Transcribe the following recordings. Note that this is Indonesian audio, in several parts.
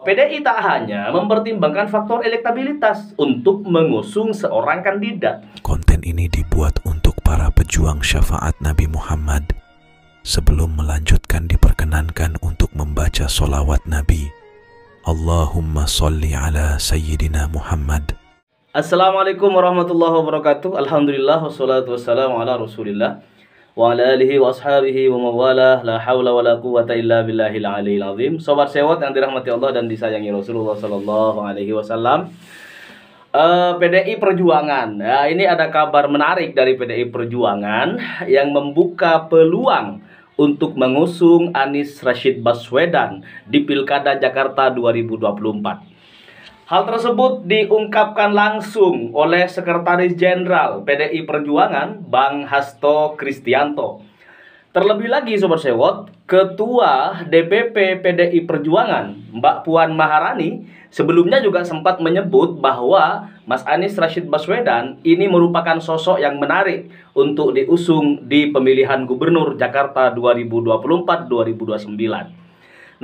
PDI tak hanya mempertimbangkan faktor elektabilitas untuk mengusung seorang kandidat. Konten ini dibuat untuk para pejuang syafaat Nabi Muhammad. Sebelum melanjutkan, diperkenankan untuk membaca solawat Nabi. Allahumma sholli ala Sayyidina Muhammad. Assalamualaikum warahmatullahi wabarakatuh. Alhamdulillah wassalatu wassalamu ala Rasulillah wa ala alihi wa ashabihi wa mawalah, la haula wa la quwata illa billahil aliyil azim. Sobat sewot yang dirahmati Allah dan disayangi Rasulullah sallallahu alaihi wasallam. PDI Perjuangan. Ya, ini ada kabar menarik dari PDI Perjuangan yang membuka peluang untuk mengusung Anies Rashid Baswedan di Pilkada Jakarta 2024. Hal tersebut diungkapkan langsung oleh Sekretaris Jenderal PDI Perjuangan, Bang Hasto Kristianto. Terlebih lagi Sobat Sewot, Ketua DPP PDI Perjuangan, Mbak Puan Maharani, sebelumnya juga sempat menyebut bahwa Mas Anies Rashid Baswedan ini merupakan sosok yang menarik untuk diusung di pemilihan Gubernur Jakarta 2024-2029.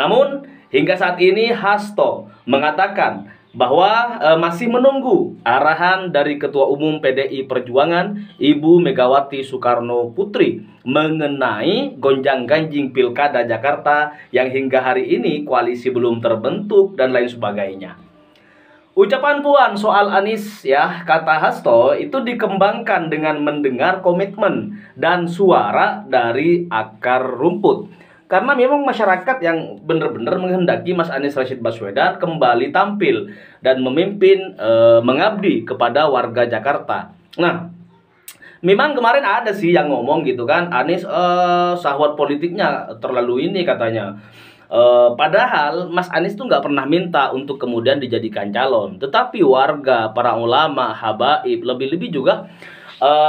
Namun, hingga saat ini Hasto mengatakan bahwa masih menunggu arahan dari Ketua Umum PDI Perjuangan Ibu Megawati Soekarno Putri mengenai gonjang-ganjing Pilkada Jakarta yang hingga hari ini koalisi belum terbentuk dan lain sebagainya. Ucapan Puan soal Anies, ya, kata Hasto, itu dikembangkan dengan mendengar komitmen dan suara dari akar rumput. Karena memang masyarakat yang benar-benar menghendaki Mas Anies Rashid Baswedan kembali tampil dan memimpin, mengabdi kepada warga Jakarta. Nah, memang kemarin ada sih yang ngomong gitu kan, Anies syahwat politiknya terlalu ini katanya. Padahal Mas Anies tuh nggak pernah minta untuk kemudian dijadikan calon. Tetapi warga, para ulama, habaib, lebih-lebih juga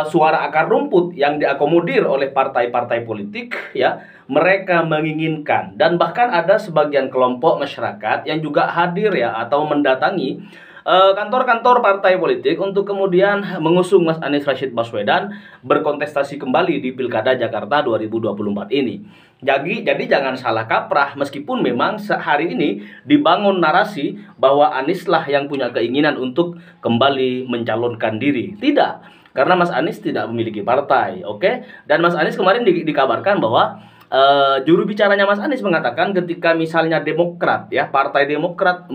suara akar rumput yang diakomodir oleh partai-partai politik, ya, mereka menginginkan, dan bahkan ada sebagian kelompok masyarakat yang juga hadir, ya, atau mendatangi kantor-kantor partai politik untuk kemudian mengusung Mas Anies Rashid Baswedan berkontestasi kembali di Pilkada Jakarta 2024 ini. Jadi jangan salah kaprah, meskipun memang hari ini dibangun narasi bahwa Anies lah yang punya keinginan untuk kembali mencalonkan diri. Tidak, karena Mas Anies tidak memiliki partai, oke? Dan Mas Anies kemarin dikabarkan bahwa juru bicaranya Mas Anies mengatakan ketika misalnya Demokrat, ya, Partai Demokrat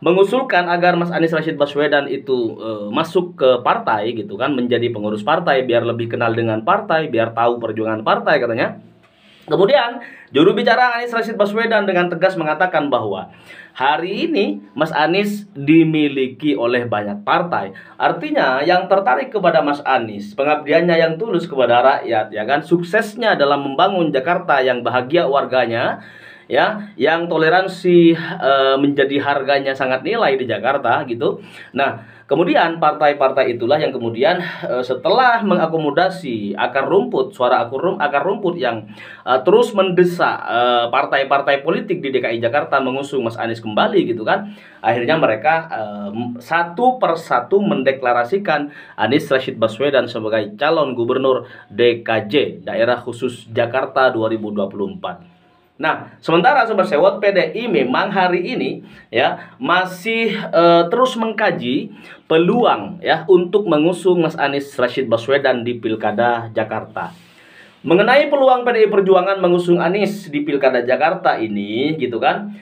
mengusulkan agar Mas Anies Rashid Baswedan itu masuk ke partai gitu kan, menjadi pengurus partai biar lebih kenal dengan partai, biar tahu perjuangan partai katanya. Kemudian juru bicara Anies Rashid Baswedan dengan tegas mengatakan bahwa hari ini Mas Anies dimiliki oleh banyak partai. Artinya yang tertarik kepada Mas Anies, pengabdiannya yang tulus kepada rakyat, ya kan, suksesnya dalam membangun Jakarta yang bahagia warganya, ya, yang toleransi menjadi harganya sangat nilai di Jakarta gitu. Nah, kemudian partai-partai itulah yang kemudian setelah mengakomodasi akar rumput, suara akar rumput yang terus mendesak partai-partai politik di DKI Jakarta mengusung Mas Anies kembali gitu kan, akhirnya mereka satu persatu mendeklarasikan Anies Rashid Baswedan sebagai calon gubernur DKJ, Daerah Khusus Jakarta 2024. Nah, sementara Sobat Sewot, PDI memang hari ini, ya, masih terus mengkaji peluang, ya, untuk mengusung Mas Anies Rashid Baswedan di Pilkada Jakarta. Mengenai peluang PDI Perjuangan mengusung Anies di Pilkada Jakarta ini, gitu kan,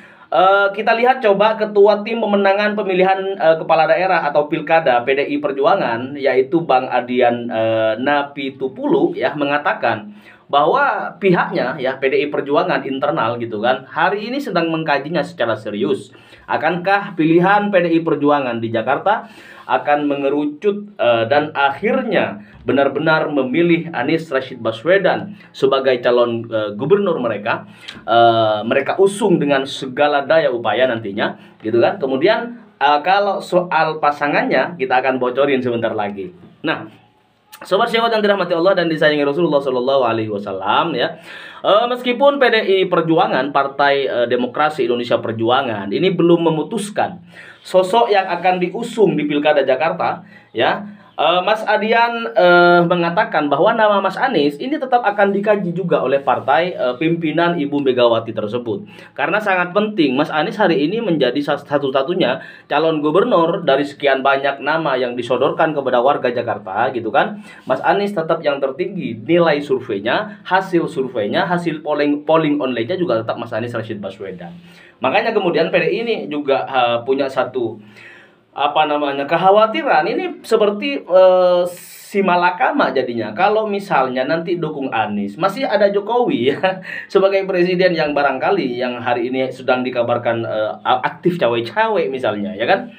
kita lihat coba Ketua Tim Pemenangan Pemilihan Kepala Daerah atau Pilkada PDI Perjuangan, yaitu Bang Adian Napitupulu, ya, mengatakan bahwa pihaknya, ya, PDI Perjuangan internal gitu kan, hari ini sedang mengkajinya secara serius. Akankah pilihan PDI Perjuangan di Jakarta akan mengerucut dan akhirnya benar-benar memilih Anies Rashid Baswedan sebagai calon gubernur mereka. Mereka usung dengan segala daya upaya nantinya gitu kan. Kemudian kalau soal pasangannya kita akan bocorin sebentar lagi. Nah, Sobat Sewot yang dirahmati Allah dan disayangi Rasulullah Shallallahu Alaihi Wasallam, ya, meskipun PDI Perjuangan, Partai Demokrasi Indonesia Perjuangan, ini belum memutuskan sosok yang akan diusung di Pilkada Jakarta, ya, Mas Adian mengatakan bahwa nama Mas Anies ini tetap akan dikaji juga oleh partai pimpinan Ibu Megawati tersebut. Karena sangat penting, Mas Anies hari ini menjadi satu-satunya calon gubernur dari sekian banyak nama yang disodorkan kepada warga Jakarta gitu kan. Mas Anies tetap yang tertinggi nilai surveinya, hasil surveinya, hasil polling online-nya juga tetap Mas Anies Rashid Baswedan. Makanya kemudian PDI ini juga punya satu kekhawatiran ini seperti si malakama jadinya. Kalau misalnya nanti dukung Anies, masih ada Jokowi ya sebagai presiden yang barangkali yang hari ini sedang dikabarkan aktif cawe-cawe misalnya ya kan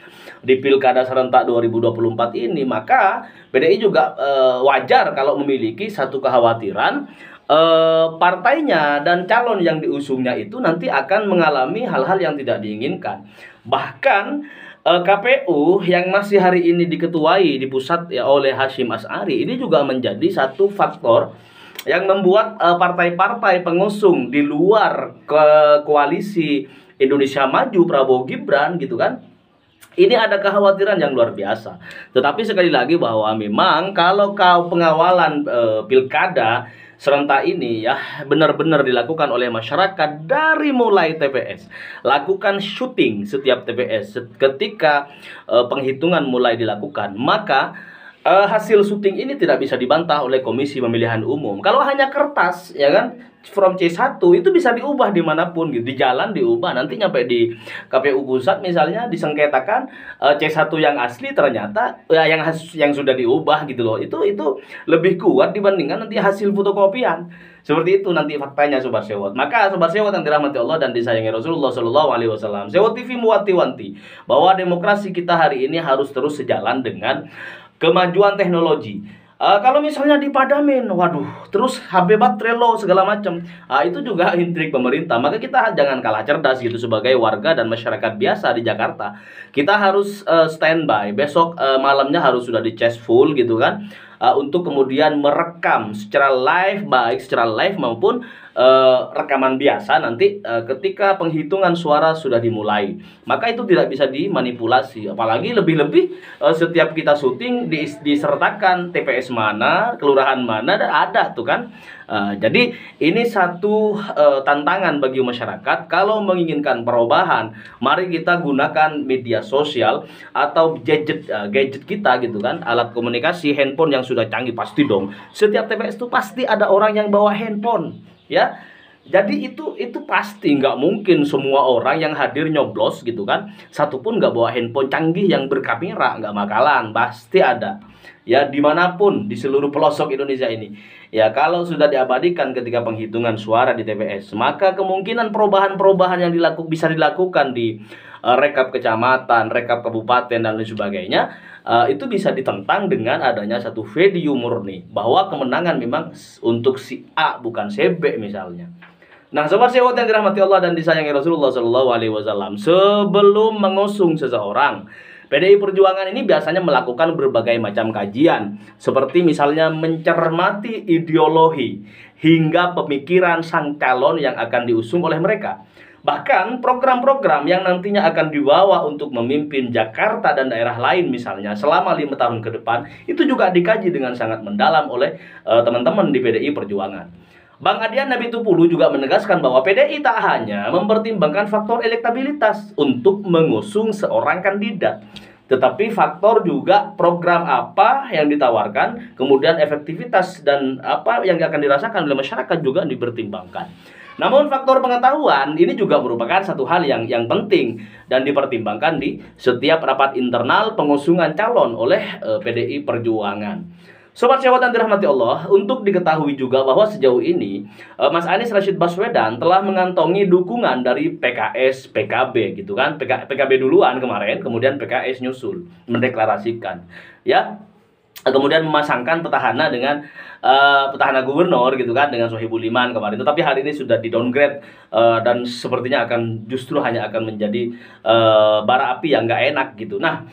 di Pilkada serentak 2024 ini, maka PDI juga wajar kalau memiliki satu kekhawatiran partainya dan calon yang diusungnya itu nanti akan mengalami hal-hal yang tidak diinginkan. Bahkan KPU yang masih hari ini diketuai di pusat ya oleh Hasyim Asy'ari ini juga menjadi satu faktor yang membuat partai-partai pengusung di luar ke koalisi Indonesia Maju Prabowo Gibran gitu kan, ini ada kekhawatiran yang luar biasa. Tetapi sekali lagi bahwa memang kalau pengawalan pilkada serentak ini ya benar-benar dilakukan oleh masyarakat dari mulai TPS, lakukan syuting setiap TPS ketika penghitungan mulai dilakukan, maka hasil syuting ini tidak bisa dibantah oleh Komisi Pemilihan Umum. Kalau hanya kertas ya kan from C1 itu bisa diubah dimanapun gitu, di jalan diubah, nanti nyampe di KPU pusat misalnya disengketakan C1 yang asli ternyata ya yang sudah diubah gitu loh, itu lebih kuat dibandingkan nanti hasil fotokopian. Seperti itu nanti faktanya Sobat Sewot. Maka Sobat Sewot yang dirahmati Allah dan disayangi Rasulullah Shallallahu Alaihi Wasallam, Sewot TV mewanti-wanti bahwa demokrasi kita hari ini harus terus sejalan dengan kemajuan teknologi. Kalau misalnya dipadamin, waduh, terus HP baterai low segala macam, itu juga intrik pemerintah. Maka kita jangan kalah cerdas gitu sebagai warga dan masyarakat biasa di Jakarta. Kita harus standby. Besok malamnya harus sudah dicas full gitu kan, untuk kemudian merekam secara live, baik secara live maupun rekaman biasa nanti ketika penghitungan suara sudah dimulai. Maka itu tidak bisa dimanipulasi. Apalagi lebih-lebih setiap kita syuting disertakan TPS mana, kelurahan mana, ada tuh kan. Jadi ini satu tantangan bagi masyarakat. Kalau menginginkan perubahan, mari kita gunakan media sosial atau gadget kita gitu kan, alat komunikasi, handphone yang sudah canggih pasti dong. Setiap TPS itu pasti ada orang yang bawa handphone ya. Jadi itu pasti, nggak mungkin semua orang yang hadir nyoblos gitu kan, satupun nggak bawa handphone canggih yang berkamera, nggak bakalan, pasti ada ya dimanapun di seluruh pelosok Indonesia ini. Ya kalau sudah diabadikan ketika penghitungan suara di TPS, maka kemungkinan perubahan-perubahan yang bisa dilakukan di rekap kecamatan, rekap kabupaten dan lain sebagainya, itu bisa ditentang dengan adanya satu video murni bahwa kemenangan memang untuk si A bukan si B misalnya. Nah, Sobat Sewot yang dirahmati Allah dan disayangi Rasulullah Shallallahu Alaihi Wasallam, sebelum mengusung seseorang, PDI Perjuangan ini biasanya melakukan berbagai macam kajian, seperti misalnya mencermati ideologi hingga pemikiran sang calon yang akan diusung oleh mereka. Bahkan program-program yang nantinya akan dibawa untuk memimpin Jakarta dan daerah lain misalnya selama 5 tahun ke depan, itu juga dikaji dengan sangat mendalam oleh teman-teman di PDI Perjuangan. Bang Adian Nabi Tupulu juga menegaskan bahwa PDI tak hanya mempertimbangkan faktor elektabilitas untuk mengusung seorang kandidat, tetapi faktor juga program apa yang ditawarkan, kemudian efektivitas dan apa yang akan dirasakan oleh masyarakat juga dipertimbangkan. Namun faktor pengetahuan ini juga merupakan satu hal yang penting dan dipertimbangkan di setiap rapat internal pengusungan calon oleh PDI Perjuangan. Sobat Sewot yang dirahmati Allah, untuk diketahui juga bahwa sejauh ini Mas Anies Rashid Baswedan telah mengantongi dukungan dari PKS, PKB gitu kan. PKB duluan kemarin, kemudian PKS nyusul mendeklarasikan ya. Kemudian memasangkan petahana dengan petahana gubernur gitu kan dengan Sohibul Iman kemarin. Tetapi hari ini sudah di downgrade dan sepertinya justru hanya akan menjadi bara api yang nggak enak gitu. Nah,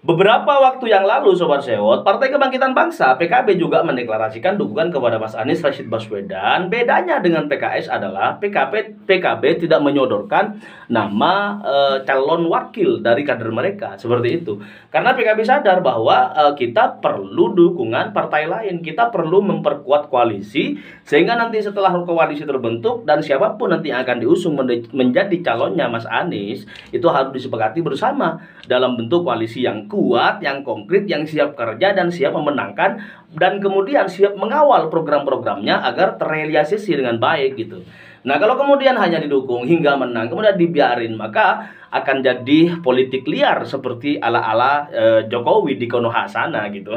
Beberapa waktu yang lalu, Sobat Sewot, Partai Kebangkitan Bangsa (PKB) juga mendeklarasikan dukungan kepada Mas Anies Rashid Baswedan. Bedanya dengan PKS adalah PKB tidak menyodorkan nama calon wakil dari kader mereka, seperti itu. Karena PKB sadar bahwa kita perlu dukungan partai lain, kita perlu memperkuat koalisi, sehingga nanti setelah koalisi terbentuk dan siapapun nanti akan diusung menjadi calonnya Mas Anies, itu harus disepakati bersama dalam bentuk koalisi yang kuat, yang konkret, yang siap kerja dan siap memenangkan, dan kemudian siap mengawal program-programnya agar terrealisasi dengan baik gitu. Nah, kalau kemudian hanya didukung hingga menang kemudian dibiarin, maka akan jadi politik liar seperti ala-ala Jokowi di Konoha sana gitu.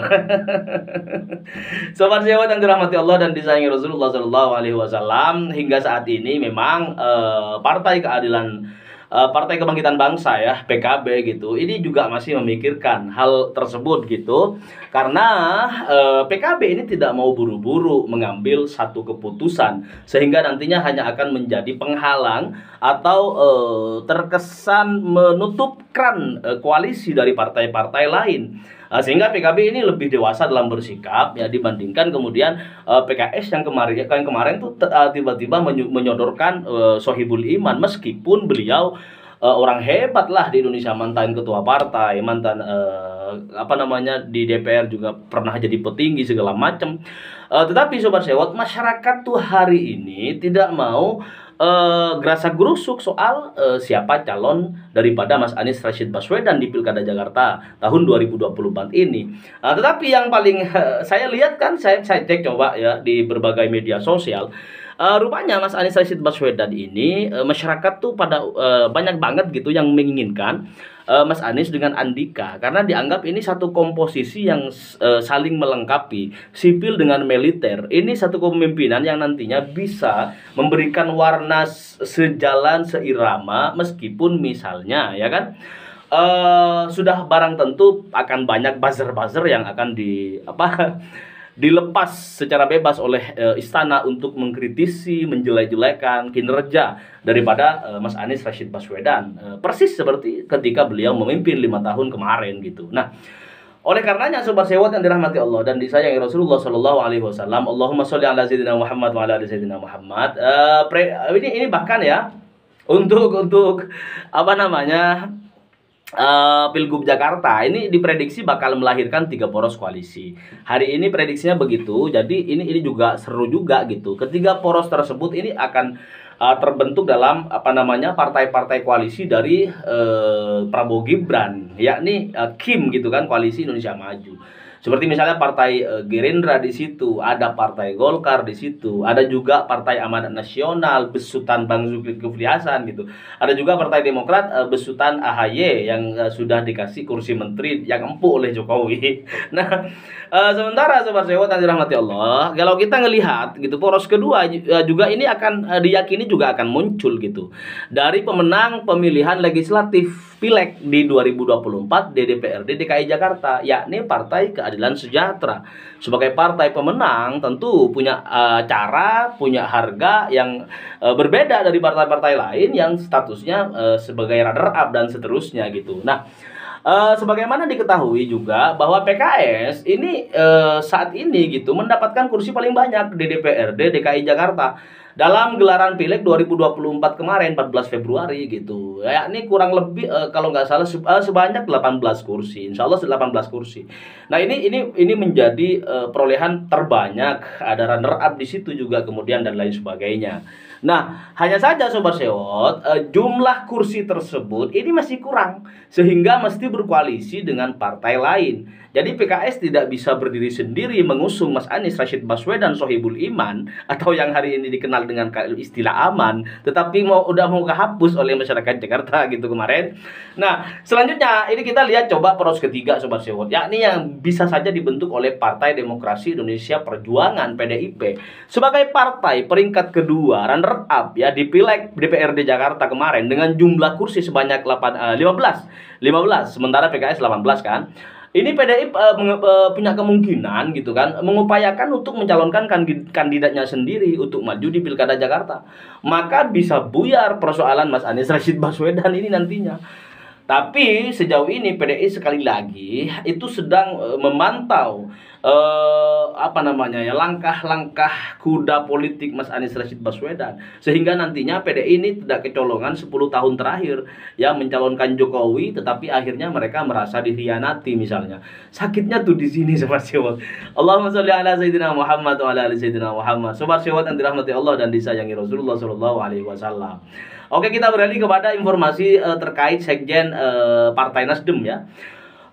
Sobat Sewot yang dirahmati Allah dan disayangi Rasulullah SAW, hingga saat ini memang Partai Kebangkitan Bangsa ya, PKB gitu, ini juga masih memikirkan hal tersebut gitu, karena PKB ini tidak mau buru-buru mengambil satu keputusan sehingga nantinya hanya akan menjadi penghalang atau terkesan menutup keran koalisi dari partai-partai lain. Sehingga PKB ini lebih dewasa dalam bersikap ya dibandingkan kemudian PKS yang kemarin tuh tiba-tiba menyodorkan Sohibul Iman, meskipun beliau orang hebat lah di Indonesia, mantan ketua partai, mantan di DPR juga pernah jadi petinggi segala macam. Tetapi Sobat Sewot, masyarakat tuh hari ini tidak mau gerasa gerusuk soal siapa calon daripada Mas Anies Rashid Baswedan di Pilkada Jakarta tahun 2024 ini. Tetapi yang paling saya lihat kan, saya cek coba ya di berbagai media sosial, rupanya Mas Anies Rashid Baswedan ini masyarakat tuh pada banyak banget gitu yang menginginkan Mas Anies dengan Andika, karena dianggap ini satu komposisi yang saling melengkapi, sipil dengan militer. Ini satu kepemimpinan yang nantinya bisa memberikan warna sejalan, seirama, meskipun misalnya ya kan sudah barang tentu akan banyak buzzer-buzzer yang akan dilepas secara bebas oleh istana untuk mengkritisi, menjelek-jelekan kinerja daripada Mas Anies Rashid Baswedan, persis seperti ketika beliau memimpin 5 tahun kemarin gitu. Nah, oleh karenanya Sobat Sewot yang dirahmati Allah dan disayangi Rasulullah SAW, Allahumma sholli ala sayyidina Muhammad wa ala ali sayyidina Muhammad. Ini bahkan ya untuk Pilgub Jakarta ini diprediksi bakal melahirkan 3 poros koalisi. Hari ini prediksinya begitu. Jadi ini juga seru juga gitu. Ketiga poros tersebut ini akan terbentuk dalam partai-partai koalisi dari Prabowo Gibran, yakni KIM gitu kan, Koalisi Indonesia Maju. Seperti misalnya partai Gerindra di situ, ada partai Golkar di situ, ada juga partai Amanat Nasional besutan Bang Zulkifli Hasan gitu. Ada juga partai Demokrat besutan AHY yang sudah dikasih kursi menteri yang empuk oleh Jokowi. Nah, sementara Sobat Sewot yang dirahmati Allah, kalau kita ngelihat gitu, poros kedua juga ini akan diyakini juga akan muncul gitu dari pemenang pemilihan legislatif Pileg di 2024 di DPRD DKI Jakarta, yakni Partai Keadilan Sejahtera. Sebagai partai pemenang tentu punya cara, punya harga yang berbeda dari partai-partai lain yang statusnya sebagai runner up dan seterusnya gitu. Nah, sebagaimana diketahui juga bahwa PKS ini saat ini gitu mendapatkan kursi paling banyak di DPRD DKI Jakarta dalam gelaran Pileg 2024 kemarin 14 Februari gitu. Ya, ini kurang lebih kalau nggak salah sebanyak 18 kursi. Insya Allah 18 kursi. Nah, ini menjadi perolehan terbanyak, ada runner up di situ juga kemudian dan lain sebagainya. Nah, hanya saja Sobat Sewot, jumlah kursi tersebut ini masih kurang sehingga mesti berkoalisi dengan partai lain. Jadi PKS tidak bisa berdiri sendiri mengusung Mas Anies Rashid Baswedan Sohibul Iman atau yang hari ini dikenal dengan istilah aman, tetapi udah mau kehapus oleh masyarakat Jakarta gitu kemarin. Nah, selanjutnya ini kita lihat coba poros ketiga Sobat Sewot, yakni yang bisa saja dibentuk oleh Partai Demokrasi Indonesia Perjuangan PDIP sebagai partai peringkat kedua runner up ya di Pileg DPRD Jakarta kemarin dengan jumlah kursi sebanyak 15, sementara PKS 18 kan. Ini PDIP punya kemungkinan gitu kan mengupayakan untuk mencalonkan kandidatnya sendiri untuk maju di Pilkada Jakarta. Maka bisa buyar persoalan Mas Anies Rashid Baswedan ini nantinya. Tapi sejauh ini PDI sekali lagi itu sedang memantau langkah-langkah kuda politik Mas Anies Rashid Baswedan, sehingga nantinya PDI ini tidak kecolongan 10 tahun terakhir ya mencalonkan Jokowi, tetapi akhirnya mereka merasa dikhianati misalnya. Sakitnya tuh di sini Sobat Sewot. Allahumma sholli ala sayyidina Muhammad wa ala ali sayyidina Muhammad. Sobat Sewot yang dirahmati Allah dan disayangi Rasulullah sallallahu alaihi wasallam. Oke, kita beralih kepada informasi terkait sekjen Partai Nasdem ya.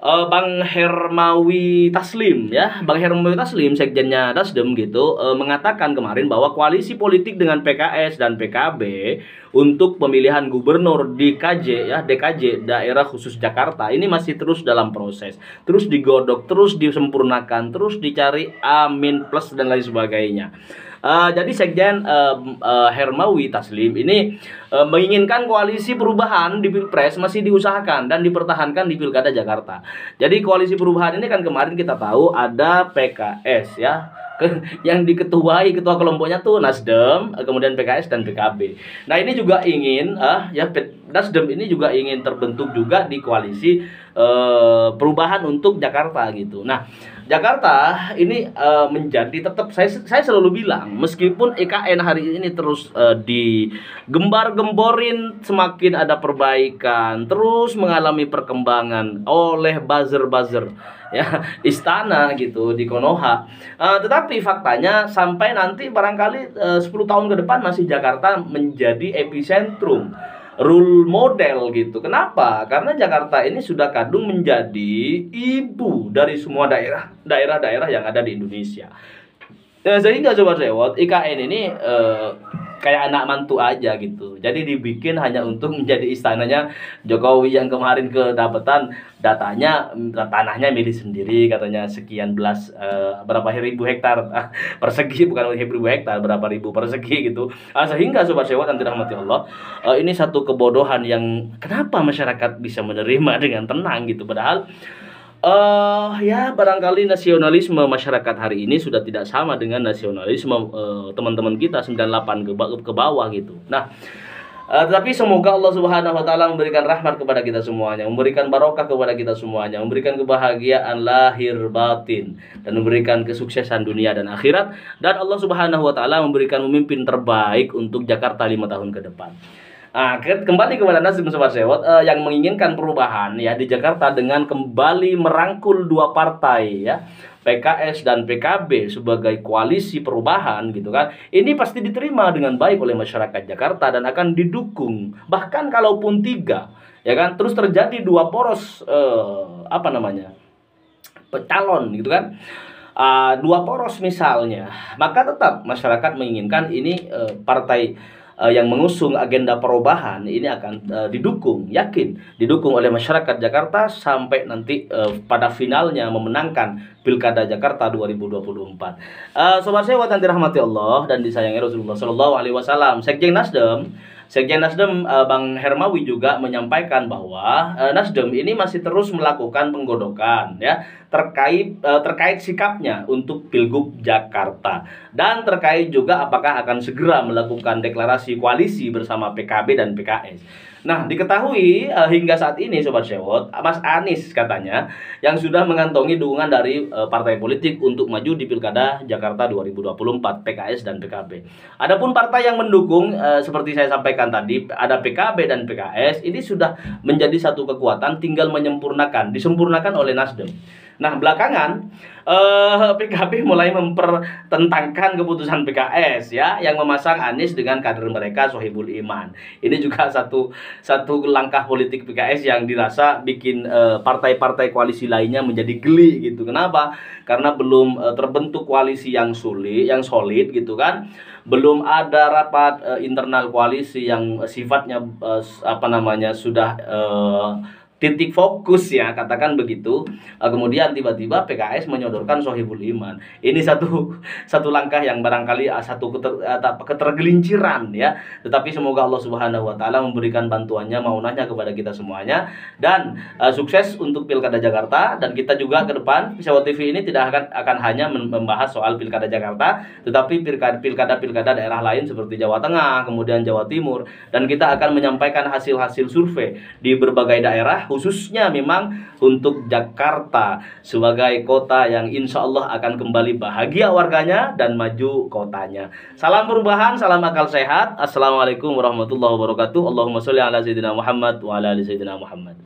Bang Hermawi Taslim ya, Bang Hermawi Taslim sekjennya Nasdem gitu mengatakan kemarin bahwa koalisi politik dengan PKS dan PKB untuk pemilihan gubernur di DKJ daerah khusus Jakarta ini masih terus dalam proses, terus digodok, terus disempurnakan, terus dicari amin plus dan lain sebagainya. Jadi sekjen Hermawi Taslim ini menginginkan koalisi perubahan di Pilpres masih diusahakan dan dipertahankan di Pilkada Jakarta. Jadi koalisi perubahan ini kan kemarin kita tahu ada PKS ya, yang diketuai ketua kelompoknya tuh Nasdem, kemudian PKS dan PKB. Nah ini juga ingin Nasdem ini juga ingin terbentuk juga di koalisi perubahan untuk Jakarta gitu. Nah Jakarta ini menjadi tetap saya selalu bilang meskipun IKN hari ini terus digembar-gemborin semakin ada perbaikan, terus mengalami perkembangan oleh buzzer-buzzer ya istana gitu di Konoha, tetapi faktanya sampai nanti barangkali 10 tahun ke depan masih Jakarta menjadi epicentrum role model gitu. Kenapa? Karena Jakarta ini sudah kadung menjadi ibu dari semua daerah-daerah yang ada di Indonesia. Sehingga Sobat Sewot, IKN ini kayak anak mantu aja gitu. Jadi dibikin hanya untuk menjadi istananya Jokowi yang kemarin kedapatan tanahnya milik sendiri katanya sekian belas berapa ribu hektar persegi, bukan ribu hektar, berapa ribu persegi gitu. Sehingga Sobat Sewot yang dirahmati Allah, ini satu kebodohan yang kenapa masyarakat bisa menerima dengan tenang gitu, padahal ya barangkali nasionalisme masyarakat hari ini sudah tidak sama dengan nasionalisme teman-teman kita 98 ke bawah gitu. Nah, tapi semoga Allah Subhanahu wa taala memberikan rahmat kepada kita semuanya, memberikan barokah kepada kita semuanya, memberikan kebahagiaan lahir batin dan memberikan kesuksesan dunia dan akhirat, dan Allah Subhanahu wa taala memberikan pemimpin terbaik untuk Jakarta 5 tahun ke depan. Kembali kepada Nasdem Sobat Sewot yang menginginkan perubahan ya di Jakarta dengan kembali merangkul dua partai ya, PKS dan PKB sebagai koalisi perubahan gitu kan. Ini pasti diterima dengan baik oleh masyarakat Jakarta dan akan didukung. Bahkan kalaupun 3 ya kan, terus terjadi 2 poros calon gitu kan. 2 poros misalnya, maka tetap masyarakat menginginkan ini partai yang mengusung agenda perubahan ini akan didukung, yakin didukung oleh masyarakat Jakarta sampai nanti pada finalnya memenangkan Pilkada Jakarta 2024. Sobat Sewot yang dirahmati Allah dan disayangi Rasulullah Shallallahu Alaihi Wasallam, Sekjen Nasdem Bang Hermawi juga menyampaikan bahwa Nasdem ini masih terus melakukan penggodokan ya terkait sikapnya untuk Pilgub Jakarta, dan terkait juga apakah akan segera melakukan deklarasi koalisi bersama PKB dan PKS. Nah, diketahui hingga saat ini Sobat Sewot, Mas Anies katanya yang sudah mengantongi dukungan dari partai politik untuk maju di Pilkada Jakarta 2024, PKS dan PKB. Adapun partai yang mendukung seperti saya sampaikan tadi, ada PKB dan PKS, ini sudah menjadi satu kekuatan, tinggal disempurnakan oleh Nasdem. Nah, belakangan PKB mulai mempertentangkan keputusan PKS ya, yang memasang Anies dengan kader mereka Sohibul Iman. Ini juga satu langkah politik PKS yang dirasa bikin partai-partai koalisi lainnya menjadi geli gitu. Kenapa? Karena belum terbentuk koalisi yang solid gitu kan. Belum ada rapat internal koalisi yang sifatnya sudah titik fokus ya, katakan begitu. Kemudian tiba-tiba PKS menyodorkan Sohibul Iman. Ini satu langkah yang barangkali ketergelinciran ya. Tetapi semoga Allah Subhanahu wa taala memberikan bantuannya, maunahnya kepada kita semuanya, dan sukses untuk Pilkada Jakarta. Dan kita juga ke depan Sewot TV ini tidak akan hanya membahas soal Pilkada Jakarta, tetapi pilkada daerah lain seperti Jawa Tengah, kemudian Jawa Timur, dan kita akan menyampaikan hasil-hasil survei di berbagai daerah khususnya memang untuk Jakarta sebagai kota yang insya Allah akan kembali bahagia warganya dan maju kotanya. Salam perubahan, salam akal sehat. Assalamualaikum warahmatullahi wabarakatuh. Allahumma sholli ala sayyidina Muhammad wa ala ali sayyidina Muhammad.